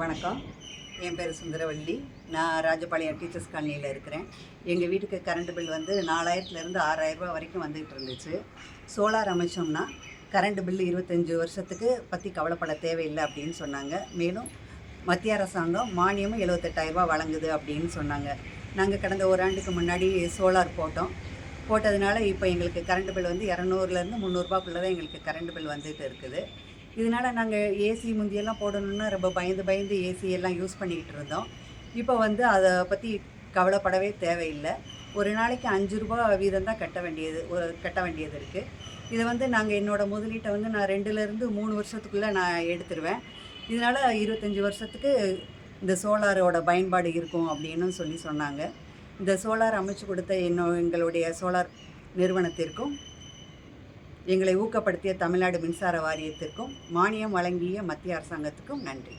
வணக்கம். என் பேர் சுந்தரவள்ளி. நான் ராஜபாளையம் டீச்சர்ஸ் காலனியில் இருக்கிறேன். எங்கள் வீட்டுக்கு கரண்ட் பில் வந்து 4000லேருந்து 6000 வரைக்கும் வந்துகிட்டு இருந்துச்சு. சோலார் அமைச்சோம்னா கரண்ட் பில் 25 வருஷத்துக்கு பற்றி கவலைப்பட தேவையில்லை அப்படின்னு சொன்னாங்க. மேலும் மத்திய அரசாங்கம் மானியமும் 78,000 வழங்குது அப்படின்னு சொன்னாங்க. நாங்கள் கடந்த ஒரு ஆண்டுக்கு முன்னாடி சோலார் போட்டதுனால இப்போ எங்களுக்கு கரண்ட் பில் வந்து 200லேருந்து 300 தான் எங்களுக்கு கரண்ட் பில் வந்துட்டு இருக்குது. இதனால் நாங்கள் ஏசி முந்தியெல்லாம் போடணுன்னா ரொம்ப பயந்து ஏசி எல்லாம் யூஸ் பண்ணிக்கிட்டு இருந்தோம். இப்போ வந்து அதை பற்றி கவலைப்படவே தேவையில்லை. ஒரு நாளைக்கு 5 ரூபா வீதம் தான் கட்ட வேண்டியது இருக்குது. இதை வந்து நாங்கள் என்னோடய முதலீட்டை வந்து நான் 2லேருந்து 3 வருஷத்துக்குள்ளே நான் எடுத்துருவேன். இதனால் 25 வருஷத்துக்கு இந்த சோலாரோட பயன்பாடு இருக்கும் அப்படின்னு சொன்னாங்க. இந்த சோலார் அமைச்சு கொடுத்த எங்களுடைய சோலார் நிறுவனத்திற்கும் எங்களை ஊக்கப்படுத்திய தமிழ்நாடு மின்சார வாரியத்திற்கும் மானியம் வழங்கிய மத்திய அரசாங்கத்துக்கும் நன்றி.